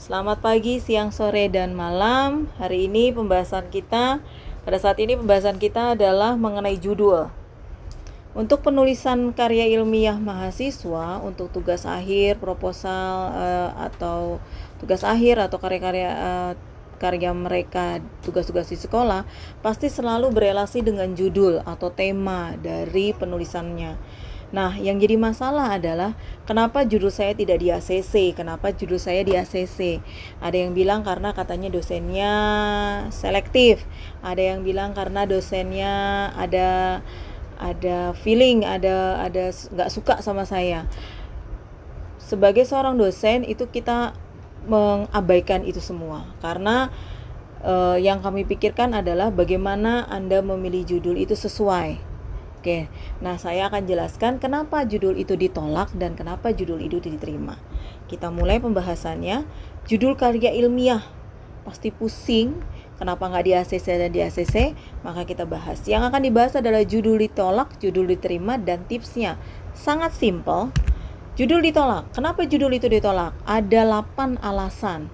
Selamat pagi, siang, sore, dan malam. Hari ini pada saat ini pembahasan kita adalah mengenai judul. Untuk penulisan karya ilmiah mahasiswa, untuk tugas akhir, proposal, atau tugas akhir atau karya mereka, tugas-tugas di sekolah, pasti selalu berelasi dengan judul atau tema dari penulisannya. Nah, yang jadi masalah adalah kenapa judul saya tidak di ACC, kenapa judul saya di ACC. Ada yang bilang karena katanya dosennya selektif, ada yang bilang karena dosennya ada feeling, ada nggak suka sama saya. Sebagai seorang dosen itu kita mengabaikan itu semua karena yang kami pikirkan adalah bagaimana Anda memilih judul itu sesuai. Oke, nah saya akan jelaskan kenapa judul itu ditolak dan kenapa judul itu diterima. Kita mulai pembahasannya. Judul karya ilmiah pasti pusing, kenapa nggak di ACC dan di ACC? Maka kita bahas. Yang akan dibahas adalah judul ditolak, judul diterima, dan tipsnya. Sangat simpel. Judul ditolak. Kenapa judul itu ditolak? Ada 8 alasan.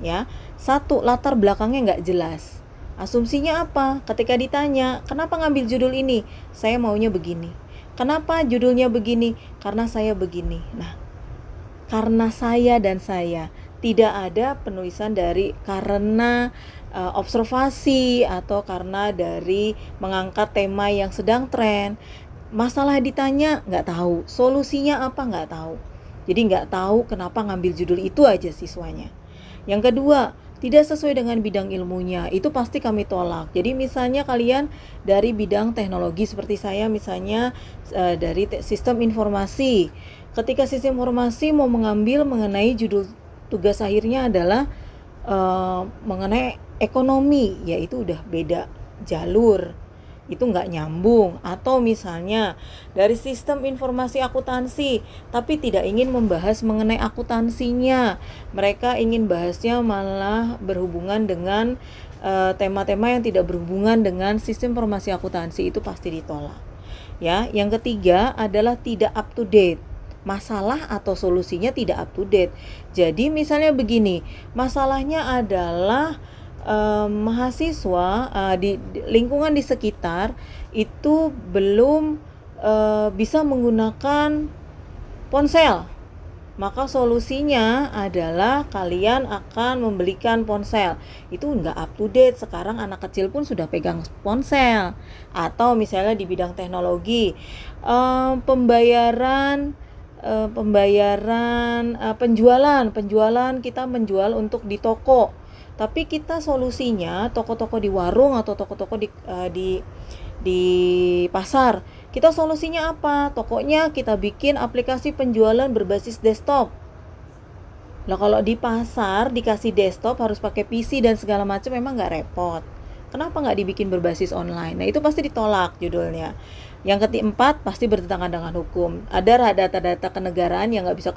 Ya, 1, latar belakangnya nggak jelas. Asumsinya apa? Ketika ditanya, kenapa ngambil judul ini? Saya maunya begini. Kenapa judulnya begini? Karena saya begini. Nah, karena saya dan saya. Tidak ada penulisan dari karena observasi atau karena dari mengangkat tema yang sedang tren. Masalah ditanya, nggak tahu. Solusinya apa? Nggak tahu. Jadi nggak tahu kenapa ngambil judul itu aja siswanya. Yang kedua, tidak sesuai dengan bidang ilmunya, itu pasti kami tolak. Jadi misalnya kalian dari bidang teknologi seperti saya misalnya dari sistem informasi. Ketika sistem informasi mau mengambil mengenai judul tugas akhirnya adalah mengenai ekonomi, ya itu udah beda jalur. Itu nggak nyambung. Atau misalnya dari sistem informasi akuntansi tapi tidak ingin membahas mengenai akuntansinya, mereka ingin bahasnya malah berhubungan dengan tema-tema yang tidak berhubungan dengan sistem informasi akuntansi, itu pasti ditolak ya. Yang ketiga adalah tidak up to date. Masalah atau solusinya tidak up to date. Jadi misalnya begini, masalahnya adalah mahasiswa di lingkungan di sekitar itu belum bisa menggunakan ponsel. Maka solusinya adalah kalian akan membelikan ponsel. Itu nggak up to date. Sekarang anak kecil pun sudah pegang ponsel. Atau misalnya di bidang teknologi, penjualan kita menjual untuk di toko. Tapi kita solusinya toko-toko di warung atau toko-toko di pasar. Kita solusinya apa? Tokonya kita bikin aplikasi penjualan berbasis desktop. Lah kalau di pasar dikasih desktop harus pakai PC dan segala macam, memang nggak repot. Kenapa nggak dibikin berbasis online? Nah itu pasti ditolak judulnya. Yang keempat pasti bertentangan dengan hukum. Ada data-data kenegaraan yang nggak bisa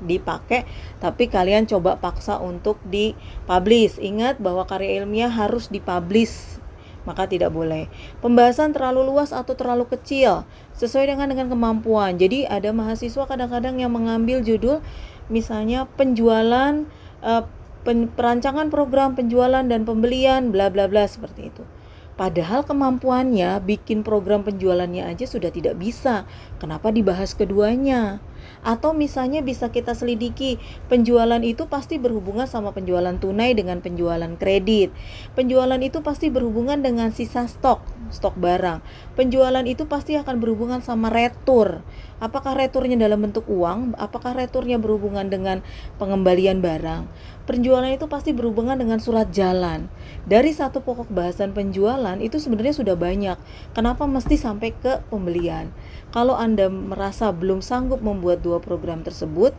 dipakai, tapi kalian coba paksa untuk dipublish. Ingat bahwa karya ilmiah harus dipublish, maka tidak boleh. Pembahasan terlalu luas atau terlalu kecil, sesuai dengan kemampuan. Jadi ada mahasiswa kadang-kadang yang mengambil judul misalnya penjualan, perancangan program penjualan dan pembelian bla bla bla seperti itu. Padahal kemampuannya bikin program penjualannya aja sudah tidak bisa. Kenapa dibahas keduanya? Atau misalnya bisa kita selidiki, penjualan itu pasti berhubungan sama penjualan tunai dengan penjualan kredit. Penjualan itu pasti berhubungan dengan sisa stok barang. Penjualan itu pasti akan berhubungan sama retur. Apakah returnya dalam bentuk uang? Apakah returnya berhubungan dengan pengembalian barang? Penjualan itu pasti berhubungan dengan surat jalan. Dari satu pokok bahasan penjualan itu sebenarnya sudah banyak. Kenapa mesti sampai ke pembelian? Kalau Anda merasa belum sanggup membuat 2 program tersebut,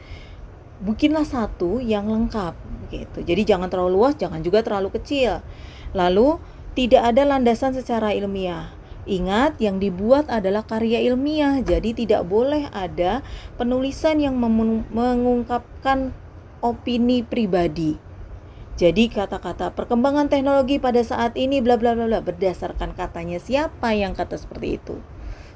bikinlah satu yang lengkap gitu. Jadi jangan terlalu luas, jangan juga terlalu kecil. Lalu tidak ada landasan secara ilmiah. Ingat, yang dibuat adalah karya ilmiah. Jadi tidak boleh ada penulisan yang mengungkapkan opini pribadi. Jadi kata-kata perkembangan teknologi pada saat ini bla bla bla bla berdasarkan katanya siapa yang kata seperti itu.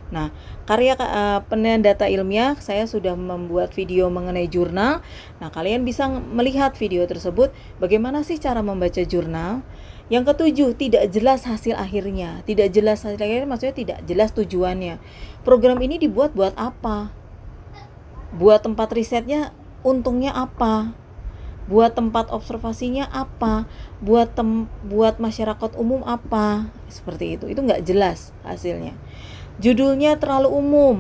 Nah, penelitian data ilmiah, saya sudah membuat video mengenai jurnal. Nah, kalian bisa melihat video tersebut, bagaimana sih cara membaca jurnal. Yang ketujuh, tidak jelas hasil akhirnya. Tidak jelas hasil akhirnya maksudnya tidak jelas tujuannya. Program ini dibuat buat apa? Buat tempat risetnya untungnya apa? Buat tempat observasinya apa? Buat masyarakat umum apa? Seperti itu nggak jelas hasilnya. Judulnya terlalu umum.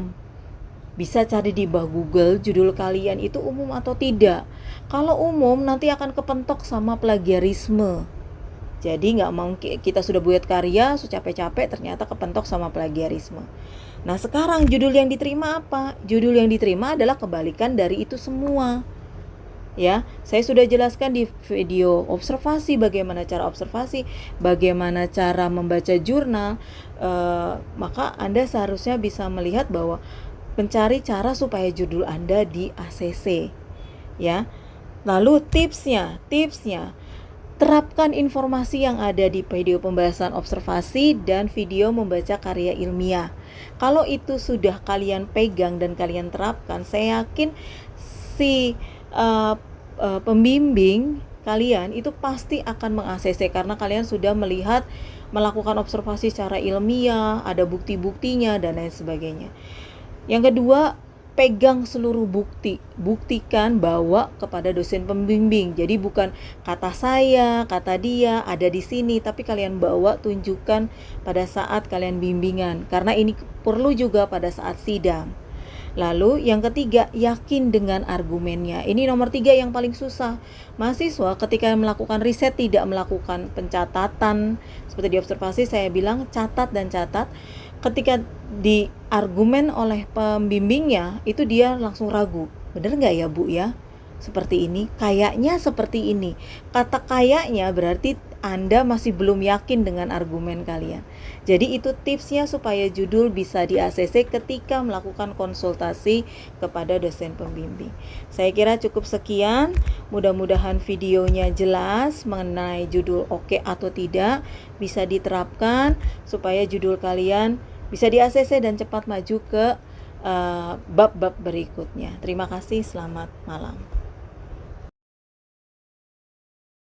Bisa cari di bawah Google, judul kalian itu umum atau tidak. Kalau umum nanti akan kepentok sama plagiarisme. Jadi nggak mau kita sudah buat karya, capek-capek ternyata kepentok sama plagiarisme. Nah, sekarang judul yang diterima apa? Judul yang diterima adalah kebalikan dari itu semua. Ya, saya sudah jelaskan di video observasi bagaimana cara observasi, bagaimana cara membaca jurnal. Maka Anda seharusnya bisa melihat bahwa mencari cara supaya judul Anda di ACC. Ya. Lalu tipsnya, terapkan informasi yang ada di video pembahasan observasi dan video membaca karya ilmiah. Kalau itu sudah kalian pegang dan kalian terapkan, saya yakin si pembimbing kalian itu pasti akan meng-ACC karena kalian sudah melakukan observasi secara ilmiah, ada bukti-buktinya dan lain sebagainya. Yang kedua, pegang seluruh bukti, buktikan, bawa kepada dosen pembimbing. Jadi bukan kata saya, kata dia ada di sini, tapi kalian bawa, tunjukkan pada saat kalian bimbingan, karena ini perlu juga pada saat sidang. Lalu yang ketiga, yakin dengan argumennya. Ini nomor 3 yang paling susah. Mahasiswa ketika melakukan riset tidak melakukan pencatatan. Seperti di observasi saya bilang catat dan catat. Ketika diargumen oleh pembimbingnya, itu dia langsung ragu. Bener nggak ya Bu ya? Seperti ini, kayaknya seperti ini. Kata kayaknya berarti Anda masih belum yakin dengan argumen kalian. Jadi itu tipsnya supaya judul bisa di ACC ketika melakukan konsultasi kepada dosen pembimbing. Saya kira cukup sekian. Mudah-mudahan videonya jelas mengenai judul oke atau tidak, bisa diterapkan supaya judul kalian bisa di ACC dan cepat maju ke bab-bab berikutnya. Terima kasih, selamat malam.